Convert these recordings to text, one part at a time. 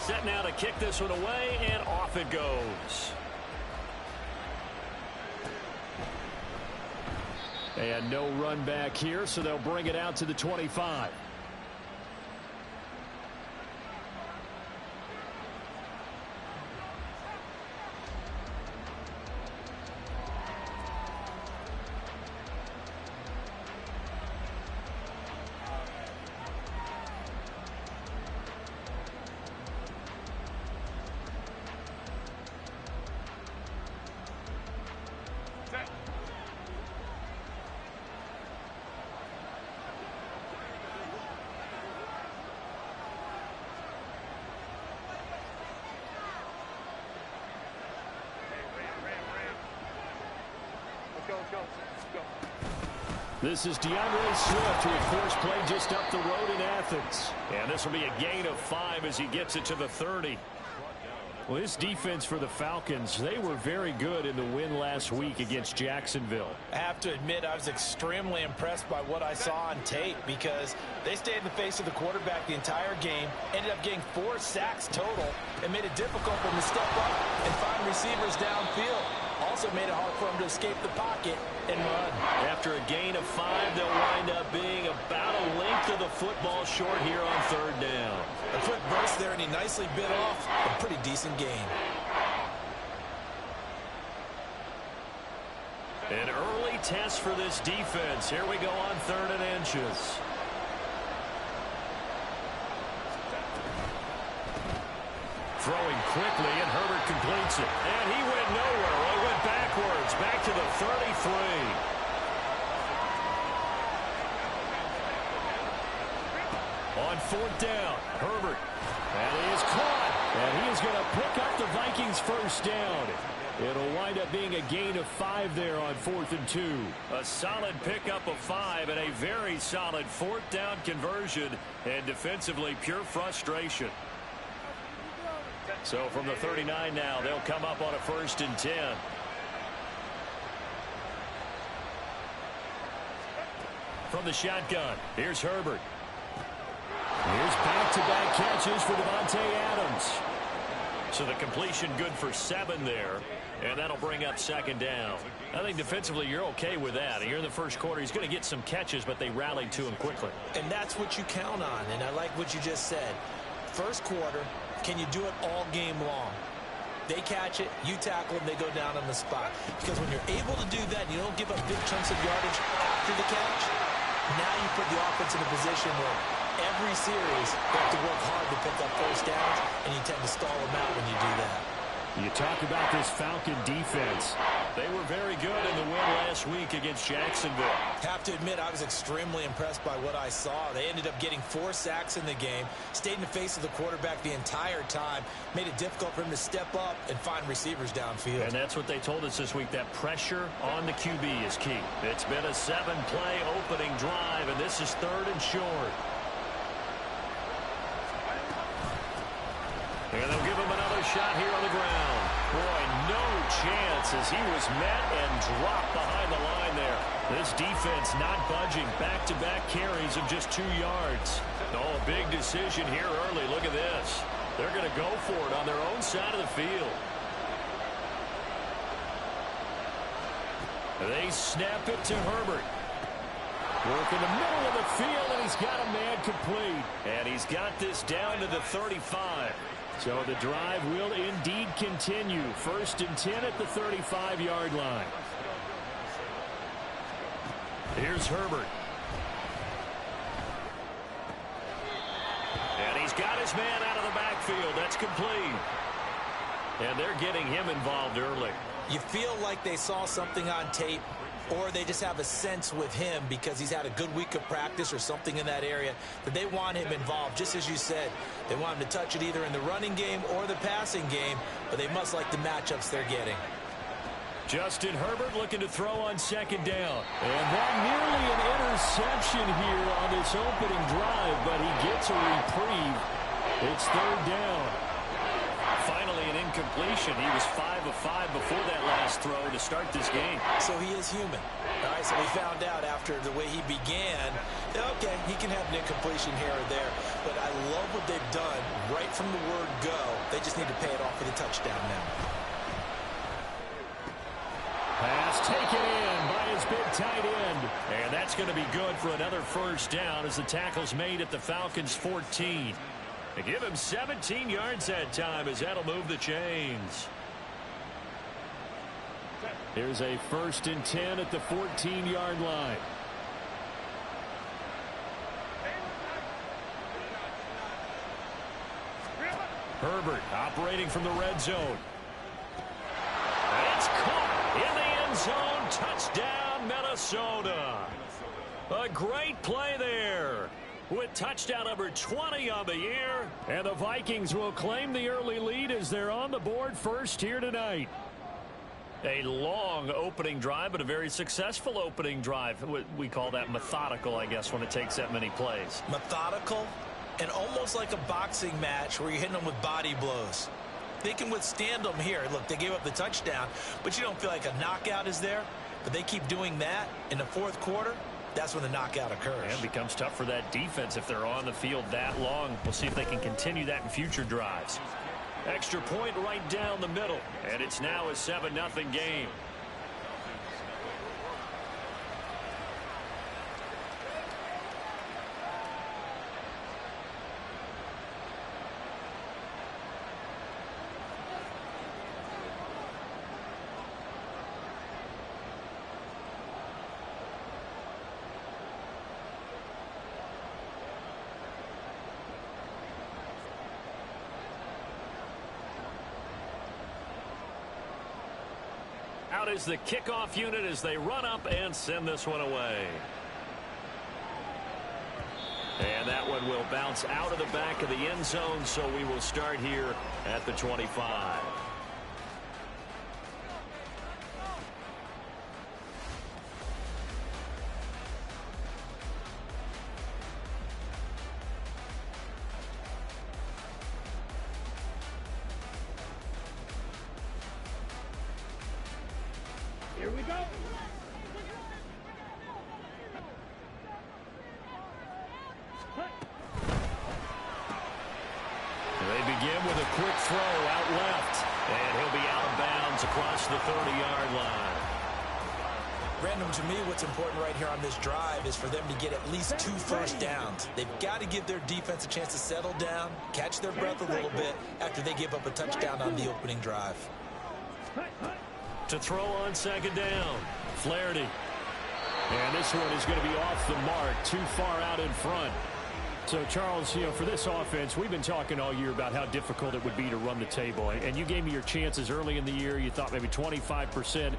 Set now to kick this one away, and off it goes. And no run back here, so they'll bring it out to the 25. This is DeAndre Swift, who of course played just up the road in Athens. And this will be a gain of 5 as he gets it to the 30. Well, this defense for the Falcons, they were very good in the win last week against Jacksonville. I have to admit, I was extremely impressed by what I saw on tape because they stayed in the face of the quarterback the entire game, ended up getting 4 sacks total, and made it difficult for him to step up and find receivers downfield. Also made it hard for him to escape the pocket and run. After a gain of 5, they'll wind up being about a length of the football short here on 3rd down. A quick burst there, and he nicely bit off a pretty decent gain. An early test for this defense. Here we go on 3rd and inches. Throwing quickly, and Herbert completes it. And he went nowhere. He went backwards, back to the 33. On 4th down, Herbert. And he is caught. And he is going to pick up the Vikings' first down. It'll wind up being a gain of 5 there on 4th and 2. A solid pickup of 5 and a very solid 4th down conversion. And defensively, pure frustration. So from the 39 now, they'll come up on a 1st and 10. From the shotgun, here's Herbert. Here's back-to-back catches for Devontae Adams. So the completion good for 7 there, and that'll bring up 2nd down. I think defensively you're okay with that. Here in the first quarter, he's going to get some catches, but they rallied to him quickly. And that's what you count on, and I like what you just said. First quarter, can you do it all game long? They catch it, you tackle them, they go down on the spot. Because when you're able to do that, and you don't give up big chunks of yardage after the catch, now you put the offense in a position where every series they have to work hard to pick up first downs, and you tend to stall them out when you do that. You talk about this Falcon defense. They were very good in the win last week against Jacksonville. Have to admit, I was extremely impressed by what I saw. They ended up getting 4 sacks in the game, stayed in the face of the quarterback the entire time, made it difficult for him to step up and find receivers downfield. And that's what they told us this week, that pressure on the QB is key. It's been a 7-play opening drive, and this is 3rd and short. And they'll give him another shot here on the ground. Boy, no chance as he was met and dropped behind the line there. This defense not budging. Back-to-back carries of just 2 yards. Oh, a big decision here early. Look at this. They're going to go for it on their own side of the field. They snap it to Herbert. Work in the middle of the field, and he's got a man complete. And he's got this down to the 35. So the drive will indeed continue. 1st and 10 at the 35-yard line. Here's Herbert. And he's got his man out of the backfield. That's complete. And they're getting him involved early. You feel like they saw something on tape, or they just have a sense with him because he's had a good week of practice or something in that area that they want him involved. Just as you said, they want him to touch it either in the running game or the passing game, but they must like the matchups they're getting. Justin Herbert looking to throw on 2nd down. And that nearly an interception here on this opening drive, but he gets a reprieve. It's 3rd down. Finally an incompletion. He was 5 of 5 before that last throw to start this game. So he is human. All right, so we found out after the way he began, okay, he can have an incompletion here or there, but I love what they've done right from the word go. They just need to pay it off with a touchdown now. Pass taken in by his big tight end. And that's going to be good for another first down as the tackle's made at the Falcons' 14. They give him 17 yards that time as that'll move the chains. Here's a 1st and 10 at the 14-yard line. Herbert operating from the red zone. It's caught in the end zone. Touchdown, Minnesota. A great play there with touchdown number 20 on the year. And the Vikings will claim the early lead as they're on the board first here tonight. A long opening drive, but a very successful opening drive. We call that methodical, I guess, when it takes that many plays. Methodical and almost like a boxing match where you're hitting them with body blows. They can withstand them here. Look, they gave up the touchdown, but you don't feel like a knockout is there. But they keep doing that in the 4th quarter. That's when the knockout occurs. And it becomes tough for that defense if they're on the field that long. We'll see if they can continue that in future drives. Extra point right down the middle. And it's now a 7-0 game. Out is the kickoff unit as they run up and send this one away. And that one will bounce out of the back of the end zone, so we will start here at the 25. Here we go. They begin with a quick throw out left. And he'll be out of bounds across the 30-yard line. Random, to me, what's important right here on this drive is for them to get at least 2 first downs. They've got to give their defense a chance to settle down, catch their breath a little bit after they give up a touchdown on the opening drive. To throw on 2nd down, Flaherty. And this one is going to be off the mark, too far out in front. So, Charles, for this offense, we've been talking all year about how difficult it would be to run the table. And you gave me your chances early in the year. You thought maybe 25%. A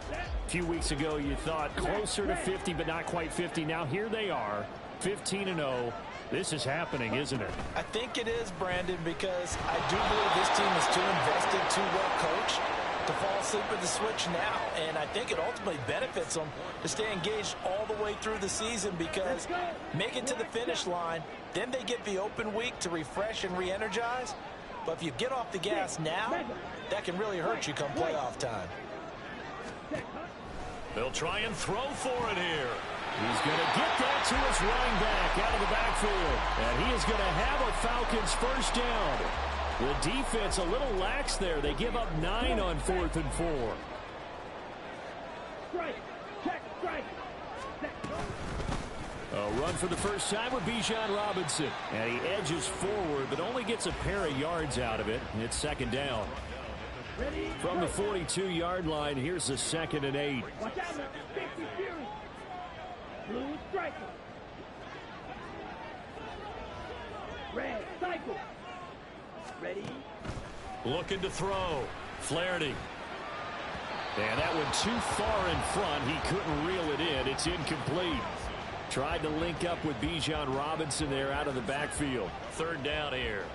few weeks ago, you thought closer to 50, but not quite 50. Now, here they are, 15-0. This is happening, isn't it? I think it is, Brandon, because I do believe this team is too invested, too well coached to fall asleep at the switch now. And I think it ultimately benefits them to stay engaged all the way through the season, because make it to the finish line, then they get the open week to refresh and re-energize. But if you get off the gas now, that can really hurt you come playoff time. They'll try and throw for it here. He's going to get that to his running back out of the backfield. And he is going to have a Falcons first down. The defense a little lax there. They give up 9 on 4th and 4. A run for the first time with Bijan Robinson. And he edges forward, but only gets a pair of yards out of it. It's 2nd down. From the 42-yard line, here's the 2nd and 8. Watch out now. 50 Fury. Blue striker. Red cycle. Ready. Looking to throw. Flaherty. And that one too far in front. He couldn't reel it in. It's incomplete. Tried to link up with Bijan Robinson there out of the backfield. 3rd down here.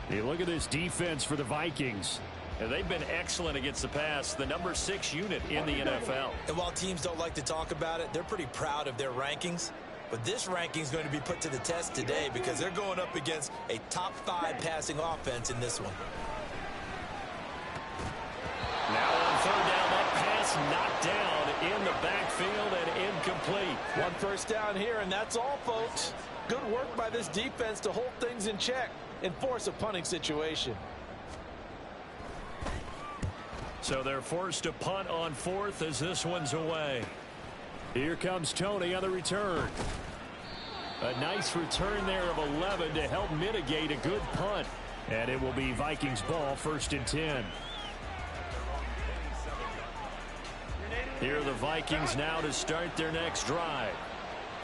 Hey, look at this defense for the Vikings. And they've been excellent against the pass, the number 6 unit in the NFL. And while teams don't like to talk about it, they're pretty proud of their rankings. But this ranking is going to be put to the test today because they're going up against a top 5 passing offense in this one. Now on 3rd down, that pass knocked down in the backfield and incomplete. 1 first down here, and that's all, folks. Good work by this defense to hold things in check. and force a punting situation. So they're forced to punt on 4th as this one's away. Here comes Tony on the return. A nice return there of 11 to help mitigate a good punt. And it will be Vikings ball, 1st and 10. Here are the Vikings now to start their next drive.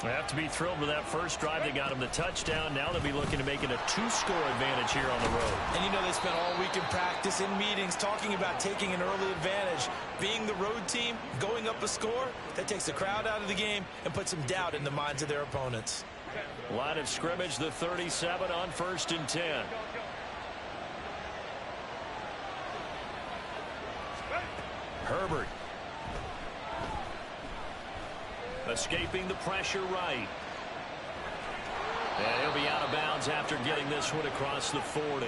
They have to be thrilled with that first drive. They got them the touchdown. Now they'll be looking to make it a 2-score advantage here on the road. And you know they spent all week in practice, in meetings, talking about taking an early advantage. Being the road team, going up a score, that takes the crowd out of the game and puts some doubt in the minds of their opponents. Line of scrimmage, the 37 on 1st and 10. Herbert. Escaping the pressure right. And he'll be out of bounds after getting this one across the 40.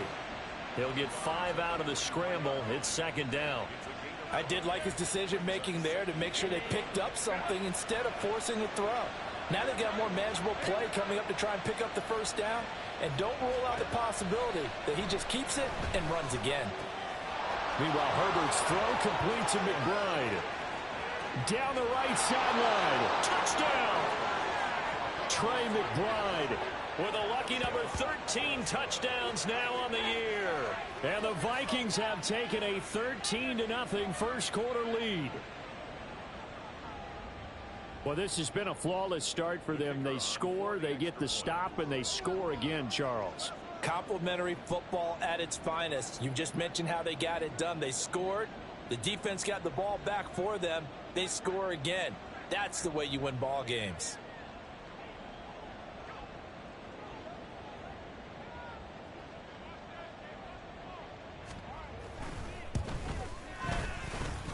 He'll get 5 out of the scramble. It's 2nd down. I did like his decision-making there to make sure they picked up something instead of forcing a throw. Now they've got more manageable play coming up to try and pick up the 1st down. And don't rule out the possibility that he just keeps it and runs again. Meanwhile, Herbert's throw complete to McBride. Down the right sideline. Touchdown! Trey McBride with a lucky number 13 touchdowns now on the year. And the Vikings have taken a 13-0 first quarter lead. Well, this has been a flawless start for them. They score, they get the stop, and they score again, Charles. Complimentary football at its finest. You just mentioned how they got it done. They scored. The defense got the ball back for them. They score again. That's the way you win ball games.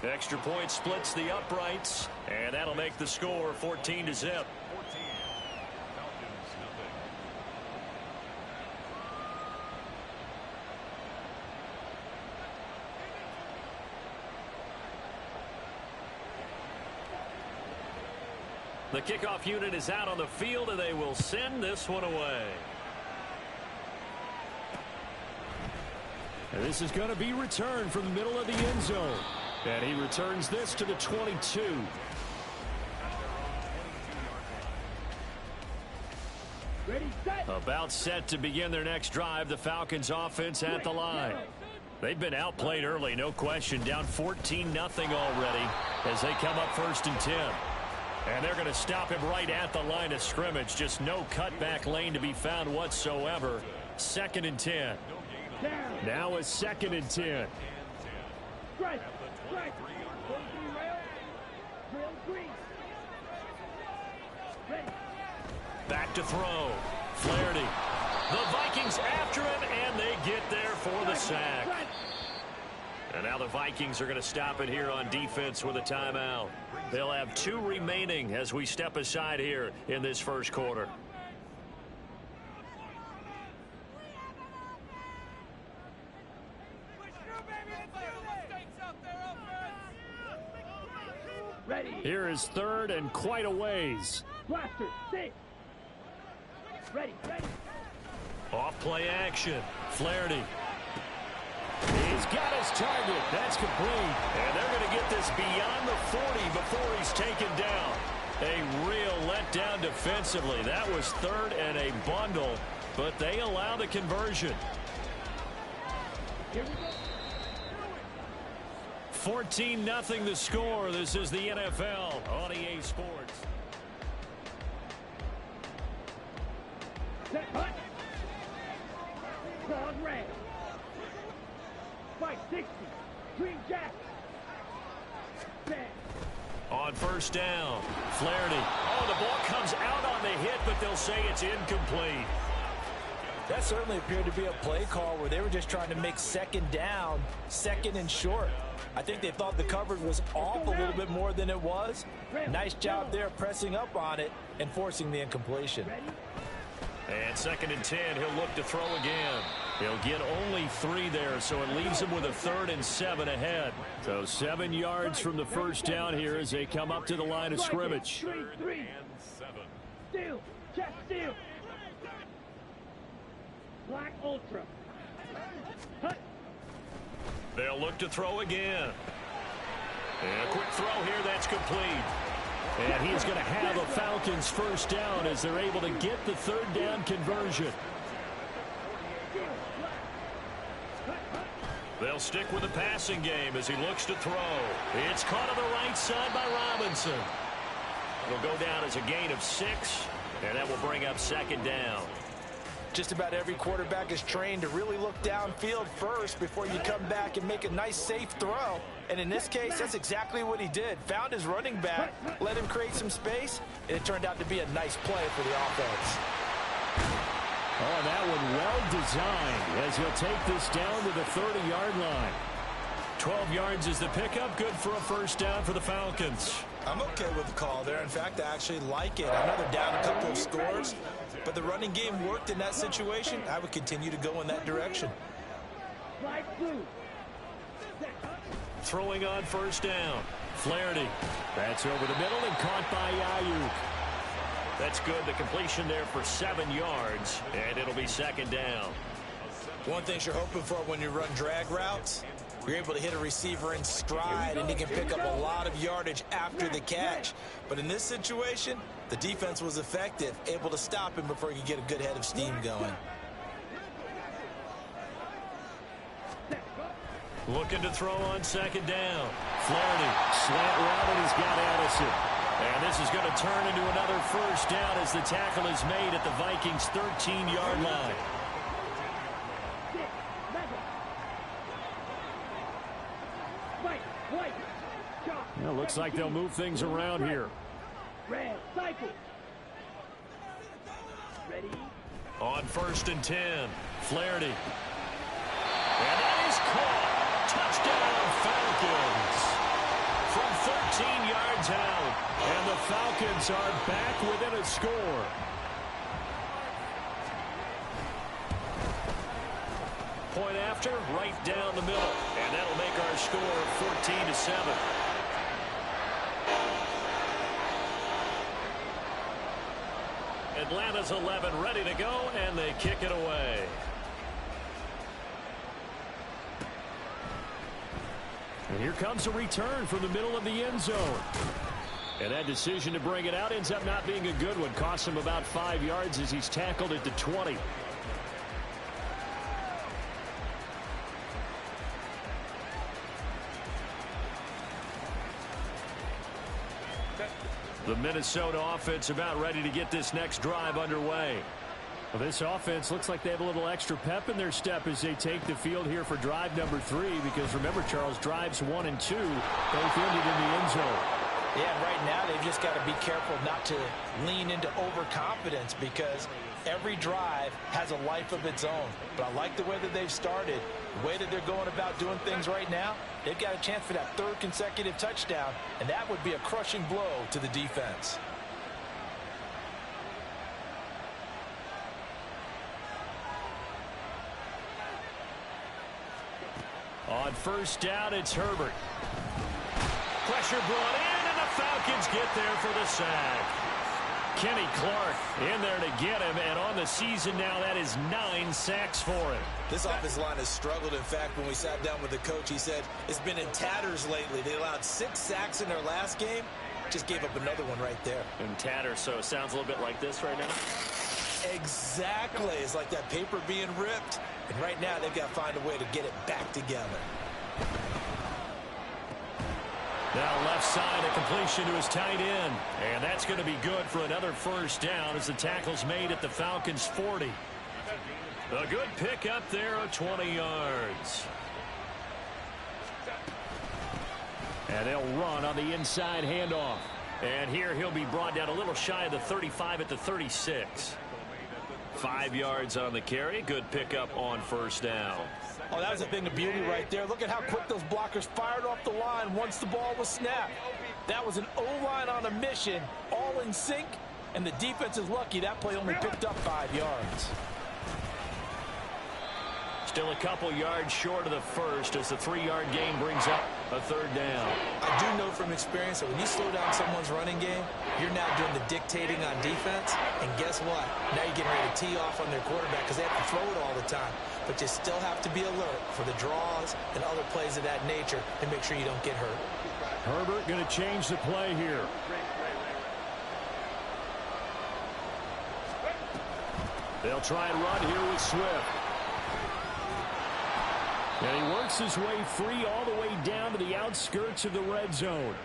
Extra point splits the uprights, and that'll make the score 14-0. The kickoff unit is out on the field, and they will send this one away. And this is going to be returned from the middle of the end zone. And he returns this to the 22. Ready, set. About set to begin their next drive. The Falcons offense at the line. They've been outplayed early, no question. Down 14-0 already as they come up 1st and 10. And they're going to stop him right at the line of scrimmage. Just no cutback lane to be found whatsoever. 2nd and 10. Now a 2nd and 10. Strike. Strike. Rail green. Ready. Back to throw. Flaherty. The Vikings after him, and they get there for the sack. And now the Vikings are going to stop it here on defense with a timeout. They'll have 2 remaining as we step aside here in this first quarter. Ready. Here is 3rd and quite a ways. Blaster, sit. Ready, ready. Off play action. Flaherty. He's got his target. That's complete. And they're going to get this beyond the 40 before he's taken down. A real letdown defensively. That was 3rd and a bundle, but they allow the conversion. Here we go. 14-0 the score. This is the NFL on EA Sports. Set, hut. Claws red. Spike 60. Green jack. Set. On 1st down, Flaherty. Oh, the ball comes out on the hit, but they'll say it's incomplete. That certainly appeared to be a play call where they were just trying to make 2nd down, 2nd and short. I think they thought the coverage was off a little bit more than it was. Nice job there pressing up on it and forcing the incompletion. And 2nd and 10, he'll look to throw again. He'll get only 3 there, so it leaves him with a 3rd and 7 ahead. So 7 yards from the first down here as they come up to the line of scrimmage. 3, 3. Steal. Check steal. Black Ultra. They'll look to throw again. And a quick throw here, that's complete. And he's going to have a Falcons first down as they're able to get the third down conversion. They'll stick with the passing game as he looks to throw. It's caught on the right side by Robinson. It'll go down as a gain of 6, and that will bring up second down. Just about every quarterback is trained to really look downfield first before you come back and make a nice, safe throw. And in this case, that's exactly what he did. Found his running back, let him create some space, and it turned out to be a nice play for the offense. Oh, that one well designed as he'll take this down to the 30-yard line. 12 yards is the pickup. Good for a first down for the Falcons. I'm okay with the call there. In fact, I actually like it. I know they're down a couple of scores, but the running game worked in that situation. I would continue to go in that direction. Throwing on first down. Flaherty. That's over the middle and caught by Ayuk. That's good. The completion there for 7 yards, and it'll be second down. One thing you're hoping for when you run drag routes, you're able to hit a receiver in stride, and he can pick up a lot of yardage after the catch. But in this situation, the defense was effective, able to stop him before he could get a good head of steam going. Looking to throw on second down. Flaherty, slant route, and he's got Addison. And this is going to turn into another first down as the tackle is made at the Vikings' 13-yard line. Well, looks like they'll move things around here. Red, cycle. Ready? On 1st and 10, Flaherty. And that is caught. Touchdown, Falcons. From 13 yards out. And the Falcons are back within a score. Point after, right down the middle. And that'll make our score 14-7. Atlanta's 11 ready to go, and they kick it away. And here comes a return from the middle of the end zone. And that decision to bring it out ends up not being a good one. Costs him about 5 yards as he's tackled at the 20. The Minnesota offense about ready to get this next drive underway. Well, this offense looks like they have a little extra pep in their step as they take the field here for drive number 3. Because remember, Charles, drives 1 and 2 both ended in the end zone. Yeah, right now they've just got to be careful not to lean into overconfidence because every drive has a life of its own. But I like the way that they've started, the way that they're going about doing things right now. They've got a chance for that 3rd consecutive touchdown, and that would be a crushing blow to the defense. On 1st down, it's Herbert. Pressure brought in, and the Falcons get there for the sack. Kenny Clark in there to get him, and on the season now, that is 9 sacks for him. This offensive line has struggled. In fact, when we sat down with the coach, he said it's been in tatters lately. They allowed 6 sacks in their last game. Just gave up another one right there. In tatters, so it sounds a little bit like this right now? Exactly. It's like that paper being ripped. And right now, they've got to find a way to get it back together. Now left side, a completion to his tight end. And that's going to be good for another first down as the tackle's made at the Falcons' 40. A good pickup there of 20 yards. And they'll run on the inside handoff. And here he'll be brought down a little shy of the 35 at the 36. 5 yards on the carry. Good pickup on first down. Oh, that was a thing of beauty right there. Look at how quick those blockers fired off the line once the ball was snapped. That was an O-line on a mission, all in sync, and the defense is lucky that play only picked up 5 yards. Still a couple yards short of the first as the 3-yard gain brings up a third down. I do know from experience that when you slow down someone's running game, you're now doing the dictating on defense. And guess what? Now you're getting ready to tee off on their quarterback because they have to throw it all the time. But you still have to be alert for the draws and other plays of that nature and make sure you don't get hurt. Herbert going to change the play here. They'll try and run here with Swift. And he works his way free all the way down to the outskirts of the red zone.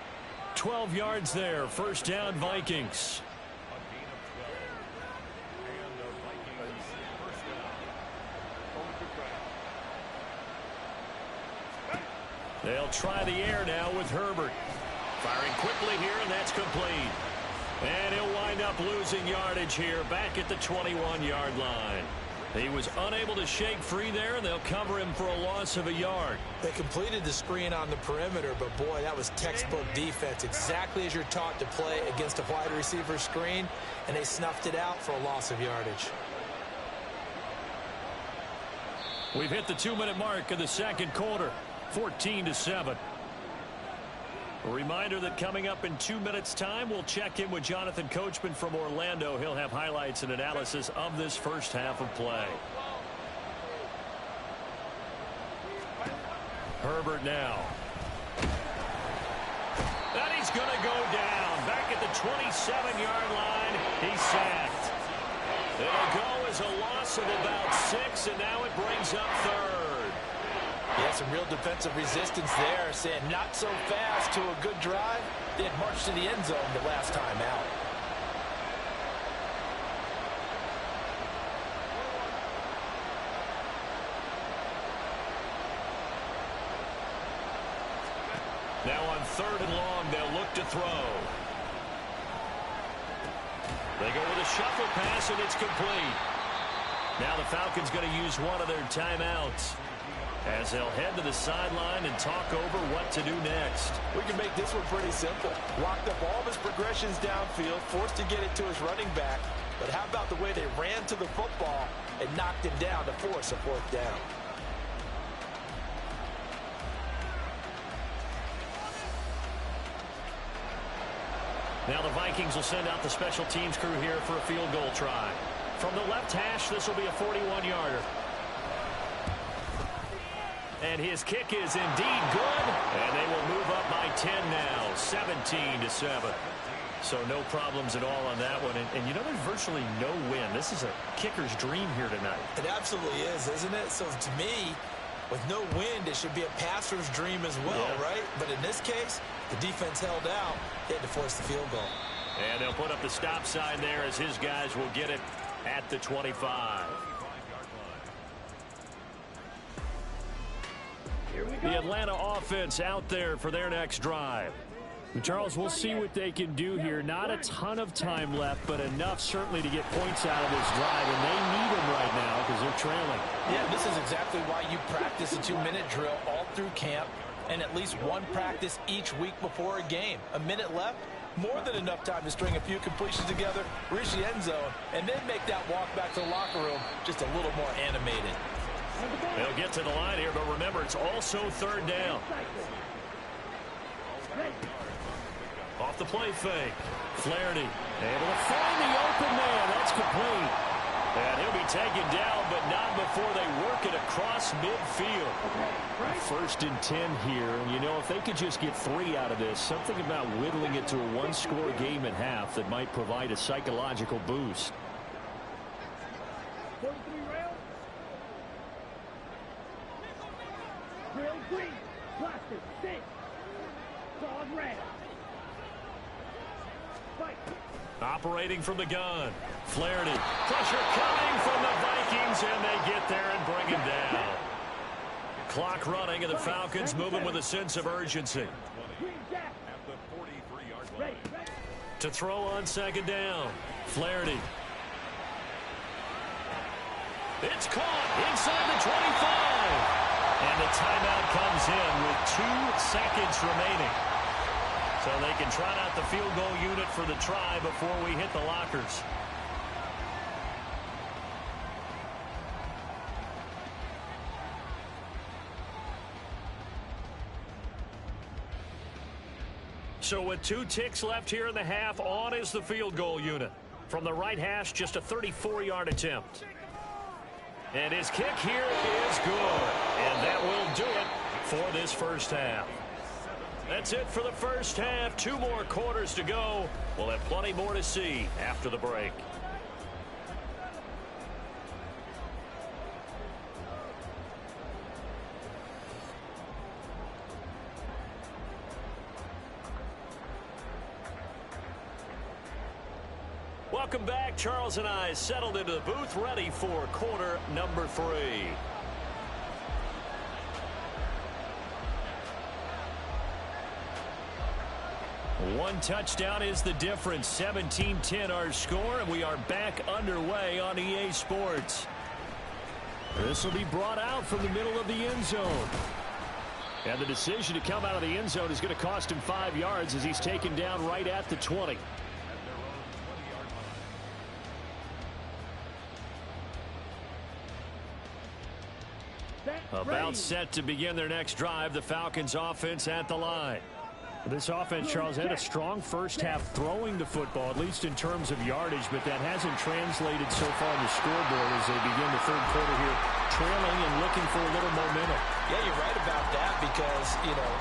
12 yards there. First down, Vikings. They'll try the air now with Herbert. Firing quickly here, and that's complete. And he'll wind up losing yardage here back at the 21-yard line. He was unable to shake free there, and they'll cover him for a loss of a yard. They completed the screen on the perimeter, but boy, that was textbook defense. Exactly as you're taught to play against a wide receiver screen, and they snuffed it out for a loss of yardage. We've hit the 2-minute mark of the second quarter, 14-7. A reminder that coming up in 2 minutes' time, we'll check in with Jonathan Coachman from Orlando. He'll have highlights and analysis of this first half of play. Herbert now. And he's going to go down. Back at the 27-yard line, he's sacked. It'll go as a loss of about 6, and now it brings up third. Yeah, some real defensive resistance there, saying not so fast to a good drive. They had marched to the end zone the last time out. Now on 3rd and long, they'll look to throw. They go with a shuffle pass, and it's complete. Now the Falcons going to use one of their timeouts as they'll head to the sideline and talk over what to do next. We can make this one pretty simple. Locked up all of his progressions downfield, forced to get it to his running back. But how about the way they ran to the football and knocked him down to force a 4th down? Now the Vikings will send out the special teams crew here for a field goal try. From the left hash, this will be a 41-yarder. And his kick is indeed good. And they will move up by 10 now, 17-7. So no problems at all on that one. And you know, there's virtually no win. This is a kicker's dream here tonight. It absolutely is, isn't it? So to me, with no wind, it should be a passer's dream as well, right? But in this case, the defense held out. They had to force the field goal. And they'll put up the stop sign there as his guys will get it at the 25. The Atlanta offense out there for their next drive. Charles, we'll see what they can do here. Not a ton of time left, but enough certainly to get points out of this drive, and they need them right now because they're trailing. Yeah, this is exactly why you practice a 2-minute drill all through camp and at least one practice each week before a game. A minute left, more than enough time to string a few completions together, reach the end zone, and then make that walk back to the locker room just a little more animated. They'll get to the line here, but remember, it's also 3rd down. Off the play fake. Flaherty able to find the open man. That's complete. And he'll be taken down, but not before they work it across midfield. 1st and 10 here. And, you know, if they could just get 3 out of this, something about whittling it to a 1-score game at half that might provide a psychological boost. Green, plastic, stick, solid red. Fight. Operating from the gun. Flaherty. Pressure coming from the Vikings, and they get there and bring him down. Clock running, and the Falcons moving with a sense of urgency. To throw on 2nd down. Flaherty. It's caught inside the 25. And the timeout comes in with 2 seconds remaining. So they can trot out the field goal unit for the try before we hit the lockers. So with 2 ticks left here in the half, on is the field goal unit. From the right hash, just a 34-yard attempt. And his kick here is good. And that will do it for this first half. That's it for the first half. 2 more quarters to go. We'll have plenty more to see after the break. Welcome back. Charles and I settled into the booth, ready for quarter number 3. One touchdown is the difference. 17-10 our score, and we are back underway on EA Sports. This will be brought out from the middle of the end zone. And the decision to come out of the end zone is going to cost him 5 yards as he's taken down right at the 20. About set to begin their next drive, the Falcons offense at the line. This offense, Charles, had a strong first half throwing the football, at least in terms of yardage, but that hasn't translated so far on the scoreboard as they begin the third quarter here, trailing and looking for a little momentum. Yeah, you're right about that because,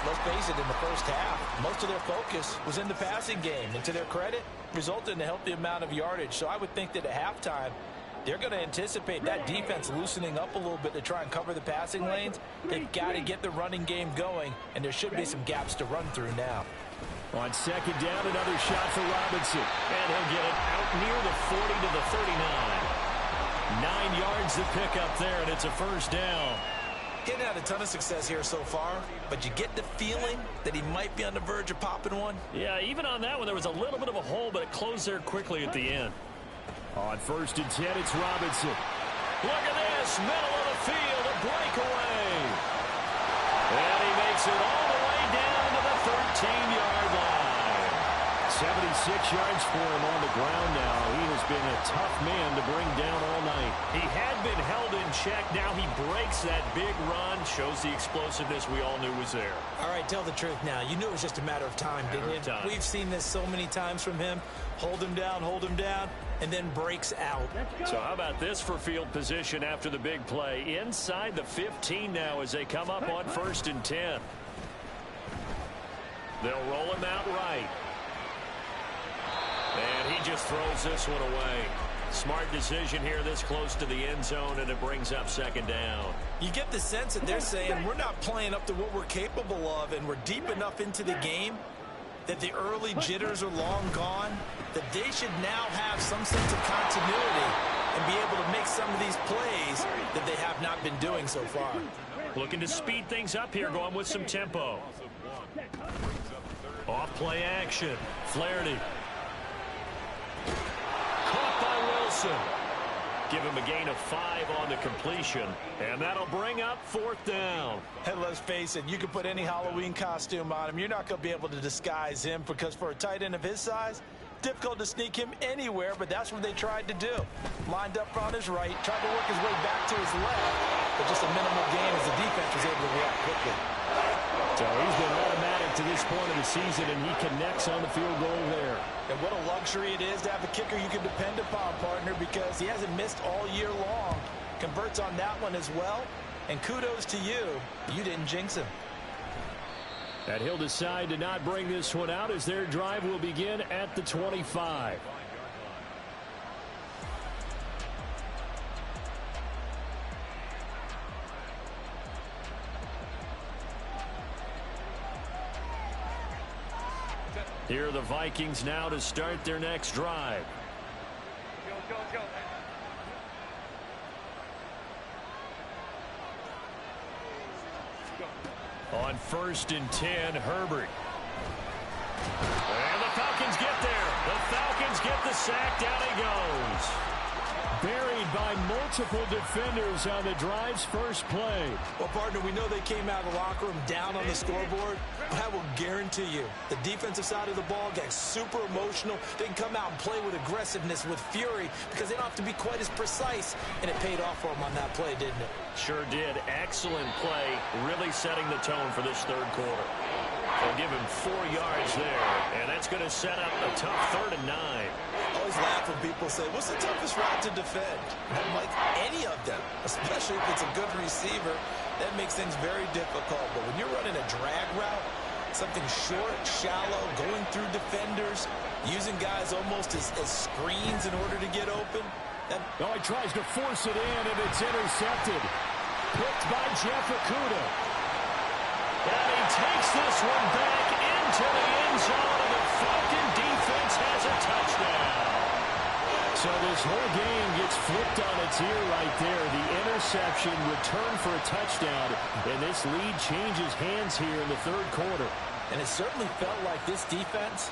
let's face it, in the first half, most of their focus was in the passing game. And to their credit, resulted in a healthy amount of yardage. So I would think that at halftime, they're going to anticipate that defense loosening up a little bit to try and cover the passing lanes. They've got to get the running game going, and there should be some gaps to run through now. On second down, another shot for Robinson. And he'll get it out near the 40 to the 39. 9 yards to pick up there, and it's a first down. Getting had a ton of success here so far, but you get the feeling that he might be on the verge of popping one. Yeah, even on that one, there was a little bit of a hole, but it closed there quickly at the end. On first and 10, it's Robinson. Look at this, middle of the field, a breakaway. And he makes it all the way down to the 13-yard line. 76 yards for him on the ground now. He has been a tough man to bring down all night. He had been held in check. Now he breaks that big run, shows the explosiveness we all knew was there. All right, tell the truth now. You knew it was just a matter of time, didn't you? We've seen this so many times from him. Hold him down, and then breaks out. So how about this for field position after the big play? Inside the 15 now as they come up on first and 10. They'll roll him out right. And he just throws this one away. Smart decision here this close to the end zone, and it brings up second down. You get the sense that they're saying we're not playing up to what we're capable of, and we're deep enough into the game that the early jitters are long gone, that they should now have some sense of continuity and be able to make some of these plays that they have not been doing so far. Looking to speed things up here, going with some tempo. Off play action. Flaherty. Caught by Wilson. Give him a gain of 5 on the completion, and that'll bring up fourth down. And let's face it, you can put any Halloween costume on him. You're not going to be able to disguise him because for a tight end of his size, difficult to sneak him anywhere, but that's what they tried to do. Lined up on his right, tried to work his way back to his left, but just a minimal gain as the defense was able to react quickly. So he's been automatic to this point of the season, and he connects on the field goal there. And what a luxury it is to have a kicker you can depend upon, partner, because he hasn't missed all year long. Converts on that one as well. And kudos to you. You didn't jinx him. And he'll decide to not bring this one out as their drive will begin at the 25. Here are the Vikings now to start their next drive. Go. On first and 10, Herbert. And the Falcons get there. The Falcons get the sack. Down he goes. Buried by multiple defenders on the drive's first play. Well, partner, we know they came out of the locker room down on the scoreboard, but I will guarantee you the defensive side of the ball gets super emotional. They can come out and play with aggressiveness, with fury, because they don't have to be quite as precise, and it paid off for them on that play, didn't it? Sure did. Excellent play, really setting the tone for this third quarter. They'll give him 4 yards there, and that's going to set up a tough 3rd and 9. I always laugh when people say, what's the toughest route to defend? I'm like, any of them, especially if it's a good receiver. That makes things very difficult. But when you're running a drag route, something short, shallow, going through defenders, using guys almost as screens in order to get open. Oh, he tries to force it in, and it's intercepted. Picked by Jeff Okudah. And he takes this one back into the end zone, and the Falcon defense has a touchdown. So this whole game gets flipped on its ear right there. The interception, return for a touchdown, and this lead changes hands here in the 3rd quarter. And it certainly felt like this defense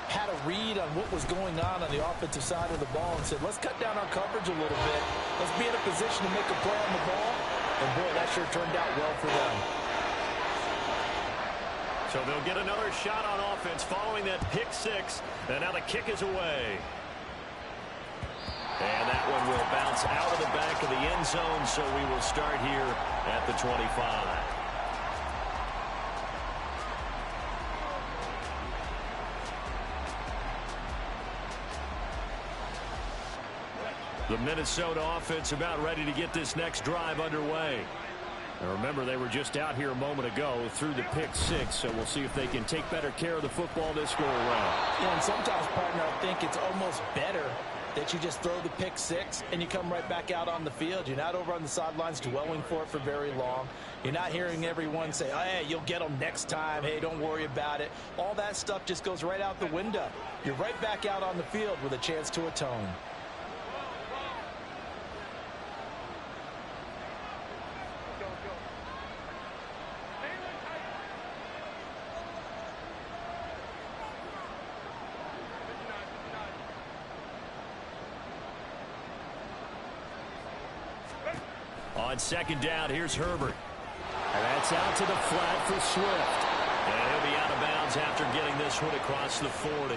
had a read on what was going on the offensive side of the ball and said, let's cut down our coverage a little bit. Let's be in a position to make a play on the ball. And, boy, that sure turned out well for them. So they'll get another shot on offense following that pick 6. And now the kick is away. And that one will bounce out of the back of the end zone, so we will start here at the 25. The Minnesota offense about ready to get this next drive underway. Now remember, they were just out here a moment ago through the pick 6, so we'll see if they can take better care of the football this go around. Yeah, and sometimes, partner, I think it's almost better that you just throw the pick 6 and you come right back out on the field. You're not over on the sidelines dwelling for it for very long. You're not hearing everyone say, oh, hey, you'll get them next time. Hey, don't worry about it. All that stuff just goes right out the window. You're right back out on the field with a chance to atone. On 2nd down, here's Herbert. And that's out to the flat for Swift. And he'll be out of bounds after getting this one across the 40.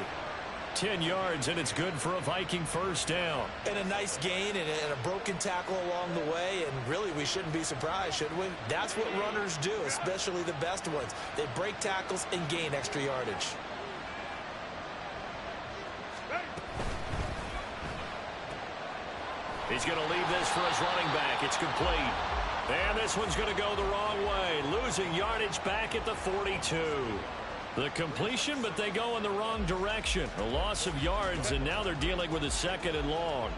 10 yards, and it's good for a Viking 1st down. And a nice gain and a broken tackle along the way. And really, we shouldn't be surprised, should we? That's what runners do, especially the best ones. They break tackles and gain extra yardage. He's going to leave this for his running back. It's complete. And this one's going to go the wrong way. Losing yardage back at the 42. The completion, but they go in the wrong direction. A loss of yards, and now they're dealing with a 2nd and long.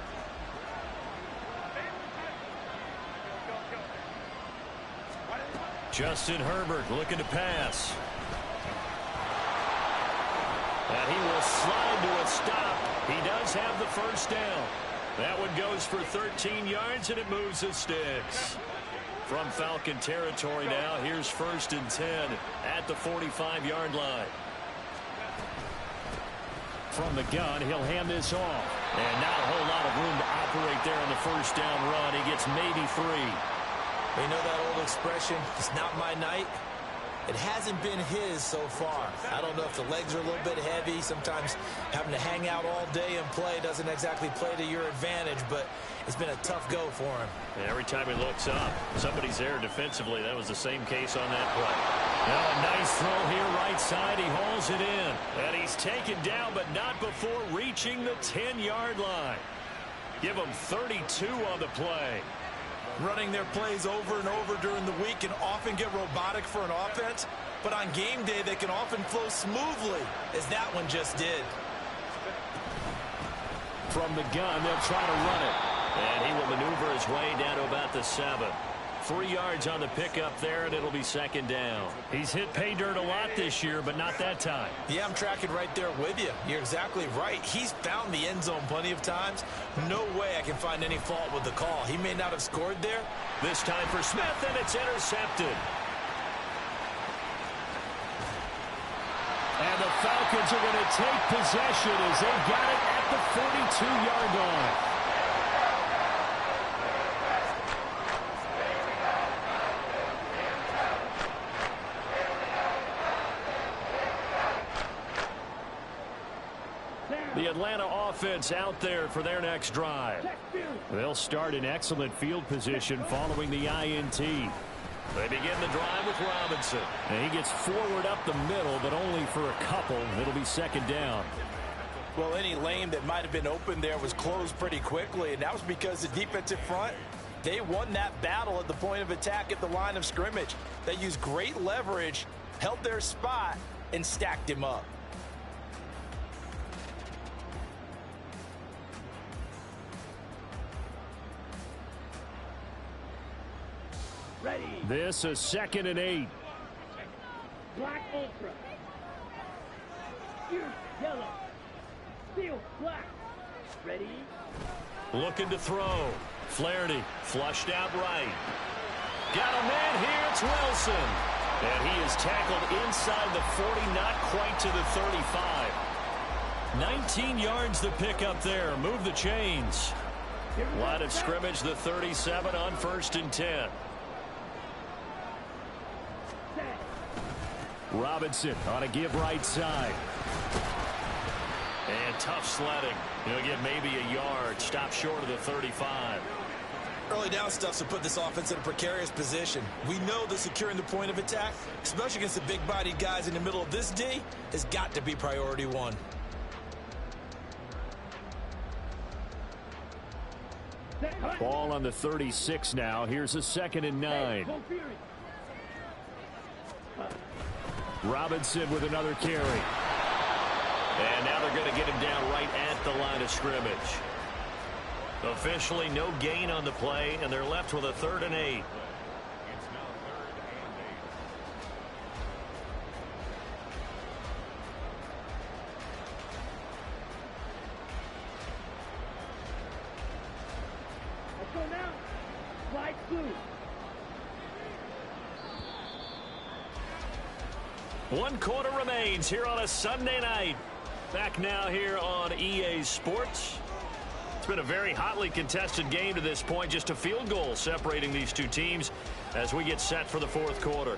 Justin Herbert looking to pass. And he will slide to a stop. He does have the 1st down. That one goes for 13 yards, and it moves the sticks. From Falcon territory now, here's 1st and 10 at the 45-yard line. From the gun, he'll hand this off. And not a whole lot of room to operate there on the 1st down run. He gets maybe 3. You know that old expression, it's not my night? It hasn't been his so far. I don't know if the legs are a little bit heavy. Sometimes having to hang out all day and play doesn't exactly play to your advantage, but it's been a tough go for him. And every time he looks up, somebody's there defensively. That was the same case on that play. Now a nice throw here right side. He hauls it in. And he's taken down, but not before reaching the 10-yard line. Give him 32 on the play. Running their plays over and over during the week can often get robotic for an offense, but on game day they can often flow smoothly, as that one just did. From the gun, they'll try to run it. And he will maneuver his way down to about the 7. 3 yards on the pickup there, and it'll be 2nd down. He's hit pay dirt a lot this year, but not that time. Yeah, I'm tracking right there with you. You're exactly right. He's found the end zone plenty of times. No way I can find any fault with the call. He may not have scored there. This time for Smith, and it's intercepted. And the Falcons are going to take possession as they got it at the 42-yard line. The Atlanta offense out there for their next drive. They'll start in excellent field position following the INT. They begin the drive with Robinson. And he gets forward up the middle, but only for a couple. It'll be second down. Well, any lane that might have been open there was closed pretty quickly, and that was because the defensive front, they won that battle at the point of attack at the line of scrimmage. They used great leverage, held their spot, and stacked him up. Ready. This is 2nd and 8. Black ultra. Here, yellow. Steel, black. Ready. Looking to throw. Flaherty flushed out right. Got a man here. It's Wilson. And he is tackled inside the 40, not quite to the 35. 19 yards to pick up there. Move the chains. Line of scrimmage, the 37 on 1st and 10. Robinson on a give right side. And tough sledding. He'll get maybe a yard. Stop short of the 35. Early down stuff's to put this offense in a precarious position. We know that securing the point of attack, especially against the big-bodied guys in the middle of this D, has got to be priority one. Ball on the 36 now. Here's a 2nd and 9. Robinson with another carry. And now they're going to get him down right at the line of scrimmage. Officially no gain on the play, and they're left with a 3rd and 8. Let's go now. Slide blue. 1 quarter remains here on a Sunday night. Back now here on EA Sports. It's been a very hotly contested game to this point. Just a field goal separating these two teams as we get set for the 4th quarter.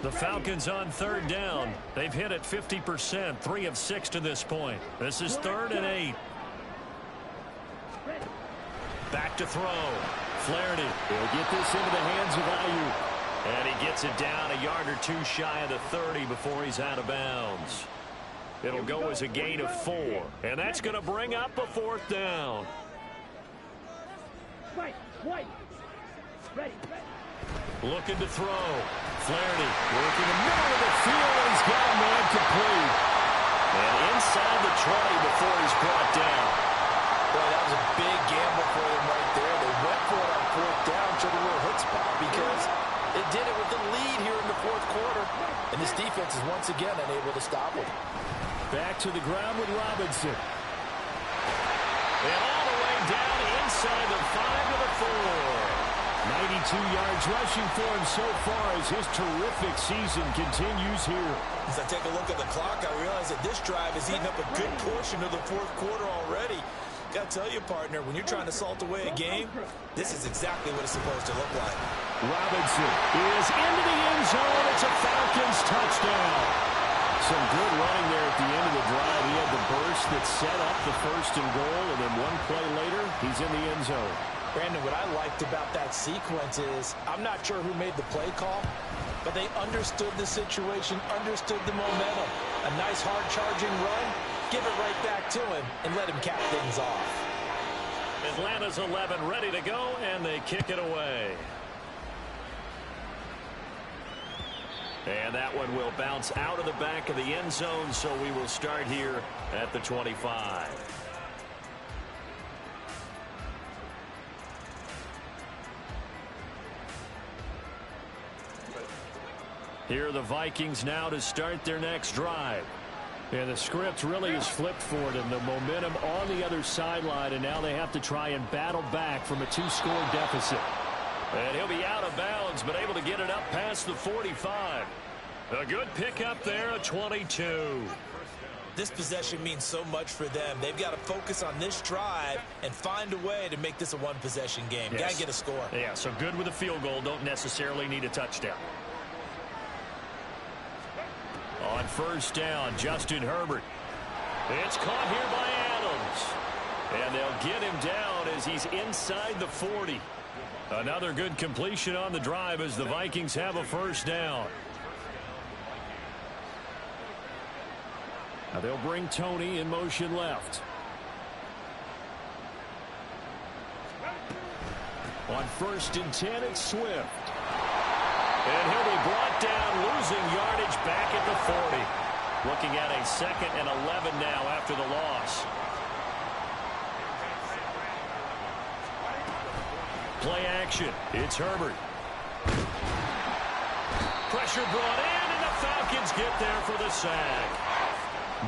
The Falcons on 3rd down. They've hit it 50%, 3 of 6 to this point. This is 3rd and 8. Back to throw. Flaherty will get this into the hands of Ayuk. And he gets it down a yard or 2 shy of the 30 before he's out of bounds. It'll go as a gain of 4. And that's going to bring up a 4th down. Looking to throw. Flaherty working the middle of the field, and he's got a man complete. And inside the 20 before he's brought down. Boy, that was a big gamble for them right there. They went for it on 4th down, took a little hit spot because they did it with the lead here in the 4th quarter. And this defense is once again unable to stop it. Back to the ground with Robinson. And all the way down inside the 5 to the 4. 92 yards rushing for him so far as his terrific season continues here. As I take a look at the clock, I realize that this drive has eaten up a good portion of the 4th quarter already. Got to tell you, partner, when you're trying to salt away a game, this is exactly what it's supposed to look like. Robinson is into the end zone. It's a Falcons touchdown. Some good running there at the end of the drive. He had the burst that set up the 1st and goal, and then 1 play later, he's in the end zone. Brandon, what I liked about that sequence is I'm not sure who made the play call, but they understood the situation, understood the momentum. A nice hard-charging run, give it right back to him, and let him cap things off. Atlanta's 11 ready to go, and they kick it away. And that one will bounce out of the back of the end zone, so we will start here at the 25. Here are the Vikings now to start their next drive. And the script really is flipped for them. The momentum on the other sideline, and now they have to try and battle back from a 2-score deficit. And he'll be out of bounds, but able to get it up past the 45. A good pickup there, a 22. This possession means so much for them. They've got to focus on this drive and find a way to make this a one-possession game. Yes. Got to get a score. Yeah, so good with a field goal. Don't necessarily need a touchdown. On 1st down, Justin Herbert. It's caught here by Adams. And they'll get him down as he's inside the 40. Another good completion on the drive as the Vikings have a first down. Now they'll bring Tony in motion left. On 1st and 10, it's Swift. And he'll be brought down, losing yardage back at the 40. Looking at a 2nd and 11 now after the loss. Play action. It's Herbert. Pressure brought in, and the Falcons get there for the sack.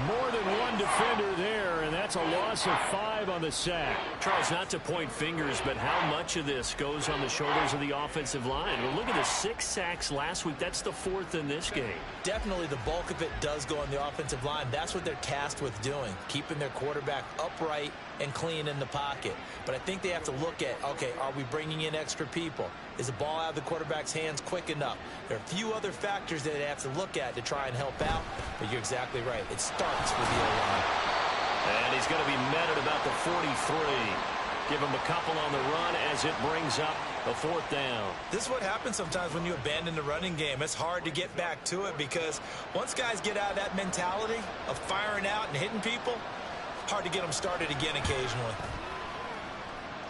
More than one defender there, and that's a loss of 5 on the sack. Charles, not to point fingers, but how much of this goes on the shoulders of the offensive line? Well, look at the 6 sacks last week. That's the 4th in this game. Definitely the bulk of it does go on the offensive line. That's what they're tasked with doing, keeping their quarterback upright and clean in the pocket. But I think they have to look at, okay, are we bringing in extra people? Is the ball out of the quarterback's hands quick enough? There are a few other factors that they have to look at to try and help out, but you're exactly right. It starts with the O-line. And he's going to be met at about the 43. Give him a couple on the run as it brings up a 4th down. This is what happens sometimes when you abandon the running game. It's hard to get back to it because once guys get out of that mentality of firing out and hitting people, hard to get them started again occasionally.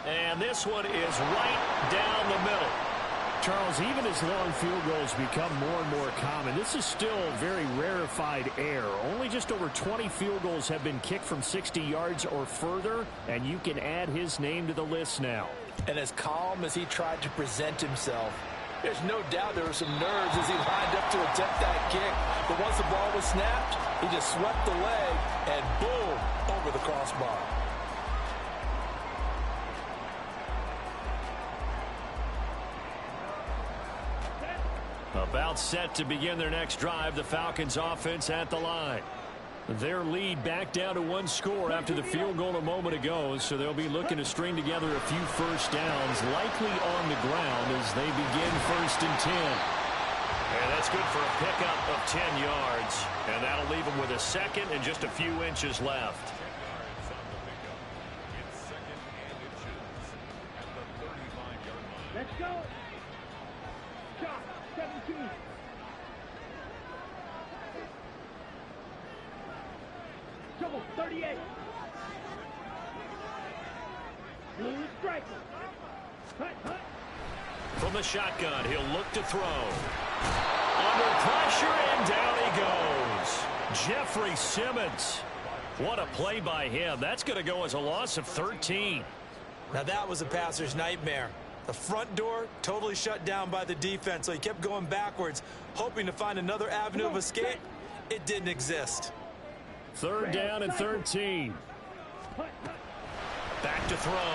And this one is right down the middle. Charles, even as long field goals become more and more common, this is still very rarefied air. Only just over 20 field goals have been kicked from 60 yards or further, and you can add his name to the list now. And as calm as he tried to present himself, there's no doubt there were some nerves as he lined up to attempt that kick. But once the ball was snapped, he just swept the leg and boom, over the crossbar. About set to begin their next drive, the Falcons offense at the line. Their lead back down to 1 score after the field goal a moment ago, so they'll be looking to string together a few first downs, likely on the ground as they begin 1st and 10. And that's good for a pickup of 10 yards, and that'll leave them with a 2nd and just a few inches left. Let's go. Shot 17. Trouble 38. Blue striker. Hut, hut. From the shotgun, he'll look to throw. Under pressure, and down he goes. Jeffrey Simmons. What a play by him. That's going to go as a loss of 13. Now that was a passer's nightmare. The front door totally shut down by the defense, so he kept going backwards, hoping to find another avenue of escape. It didn't exist. 3rd down and 13. Back to throw.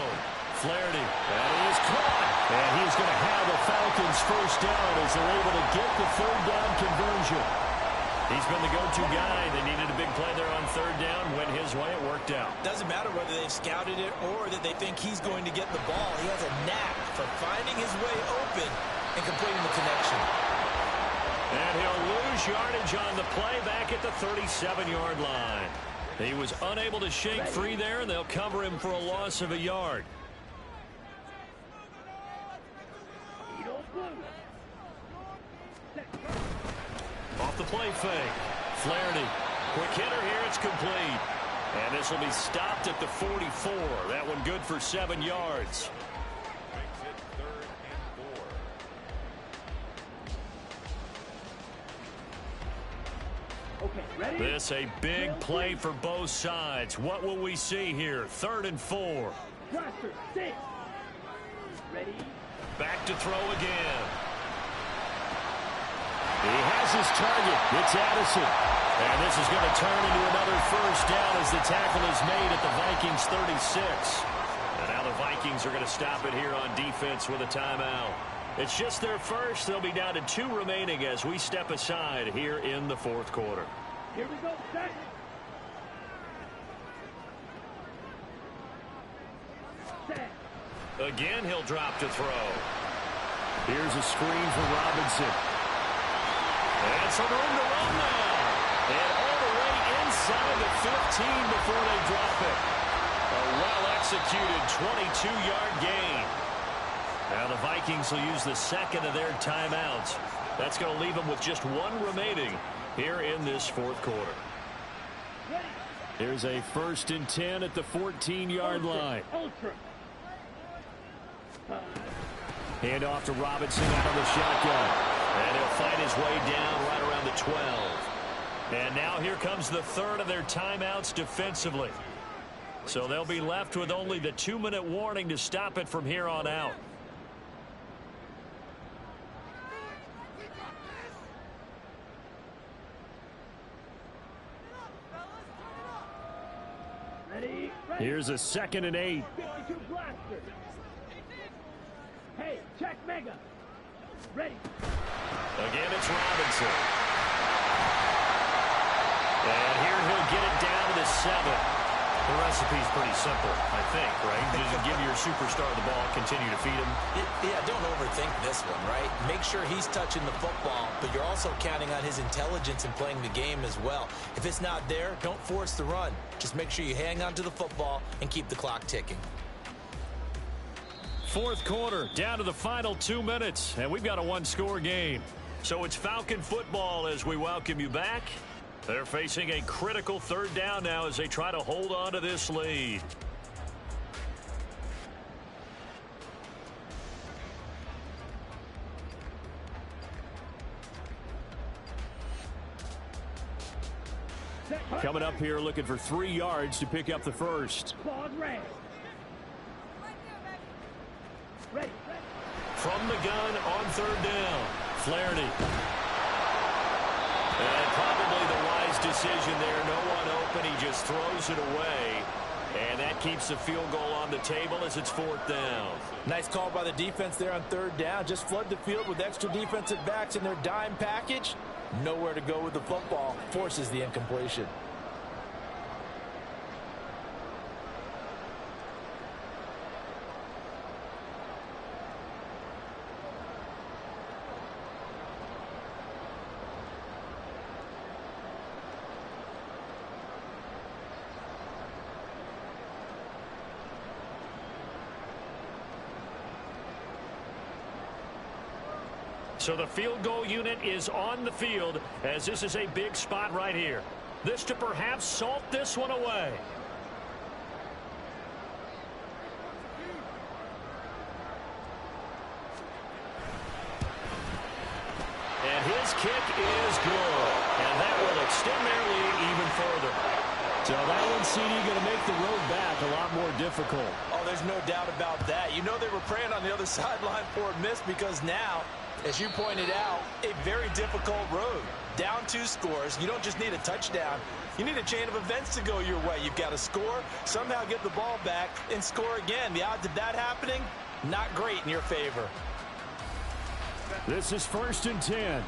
Flaherty. And he is caught. And he's going to have the Falcons first down as they're able to get the 3rd down conversion. He's been the go-to guy. They needed a big play there on 3rd down. Went his way. It worked out. Doesn't matter whether they've scouted it or that they think he's going to get the ball. He has a knack for finding his way open and completing the connection. And he'll lose yardage on the play back at the 37-yard line. He was unable to shake free there, and they'll cover him for a loss of a yard. Off the play fake. Flaherty. Quick hitter here. It's complete. And this will be stopped at the 44. That one good for 7 yards. Okay, ready? This a big play for both sides. What will we see here? 3rd and 4. Roster 6. Ready? Back to throw again. He has his target. It's Addison. And this is going to turn into another first down as the tackle is made at the Vikings 36. And now the Vikings are going to stop it here on defense with a timeout. It's just their first. They'll be down to 2 remaining as we step aside here in the 4th quarter. Here we go, set. Set. Again, he'll drop to throw. Here's a screen for Robinson. And some room to run now. And all the way inside the 15 before they drop it. A well-executed 22-yard gain. Now the Vikings will use the second of their timeouts. That's going to leave them with just one remaining here in this fourth quarter. Here's a 1st and 10 at the 14-yard line. Hand off to Robinson out of the shotgun. And he'll fight his way down right around the 12. And now here comes the third of their timeouts defensively. So they'll be left with only the 2-minute warning to stop it from here on out. Here's a 2nd and 8. 52 blaster. Hey, check mega. Ready. Again, it's Robinson. And here he'll get it down to the 7. The recipe's pretty simple, I think, right? You just give your superstar the ball, continue to feed him. Yeah, don't overthink this one, right? Make sure he's touching the football, but you're also counting on his intelligence in playing the game as well. If it's not there, don't force the run. Just make sure you hang on to the football and keep the clock ticking. Fourth quarter, down to the final 2 minutes, and we've got a one-score game. So it's Falcon football as we welcome you back. They're facing a critical 3rd down now as they try to hold on to this lead. Coming up here looking for 3 yards to pick up the first. Ready. From the gun on 3rd down, Flaherty. And probably the wise decision there. No one open. He just throws it away. And that keeps the field goal on the table as it's 4th down. Nice call by the defense there on 3rd down. Just flood the field with extra defensive backs in their dime package. Nowhere to go with the football. Forces the incompletion. So the field goal unit is on the field as this is a big spot right here. This to perhaps salt this one away. And his kick is good. And that will extend their lead even further. So that one, CD, going to make the road back a lot more difficult. Oh, there's no doubt about that. You know they were praying on the other sideline for a miss because now, as you pointed out, a very difficult road. Down 2 scores. You don't just need a touchdown. You need a chain of events to go your way. You've got to score, somehow get the ball back, and score again. The odds of that happening, not great in your favor. This is 1st and 10.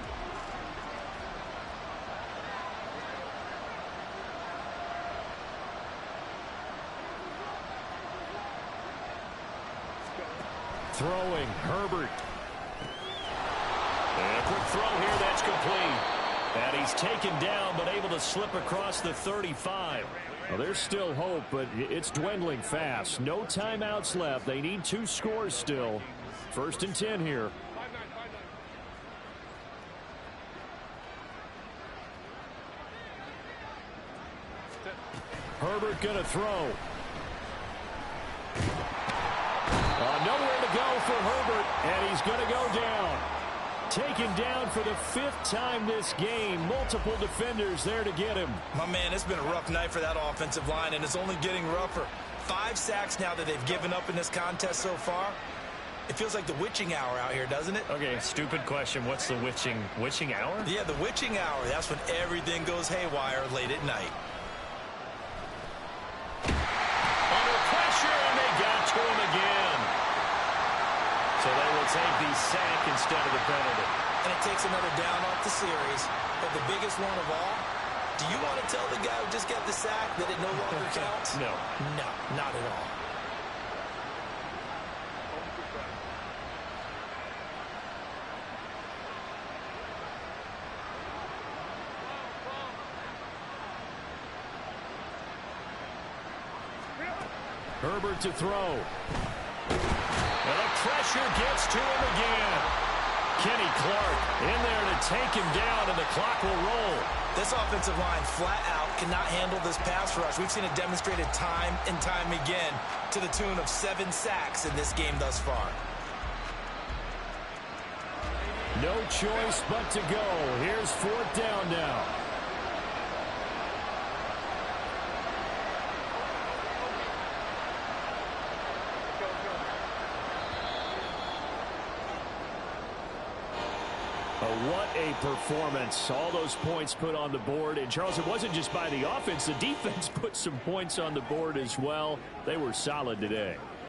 Throwing, Herbert. And a quick throw here, that's complete. And he's taken down, but able to slip across the 35. Well, there's still hope, but it's dwindling fast. No timeouts left. They need 2 scores still. 1st and 10 here. Herbert going to throw. Nowhere to go for Herbert, and he's going to go down. Taken down for the 5th time this game. Multiple defenders there to get him. My man, it's been a rough night for that offensive line, and it's only getting rougher. 5 sacks now that they've given up in this contest so far. It feels like the witching hour out here, doesn't it? Okay, stupid question. What's the witching hour? Yeah, the witching hour. That's when everything goes haywire late at night. Under pressure, and they got to him again. So they will take the sack instead of the penalty. And it takes another down off the series. But the biggest one of all, do you want to tell the guy who just got the sack that it no longer counts? No. No, not at all. Herbert to throw. And a pressure gets to him again. Kenny Clark in there to take him down, and the clock will roll. This offensive line flat out cannot handle this pass rush. We've seen it demonstrated time and time again to the tune of 7 sacks in this game thus far. No choice but to go. Here's 4th down now. What a performance. All those points put on the board. And, Charles, it wasn't just by the offense. The defense put some points on the board as well. They were solid today.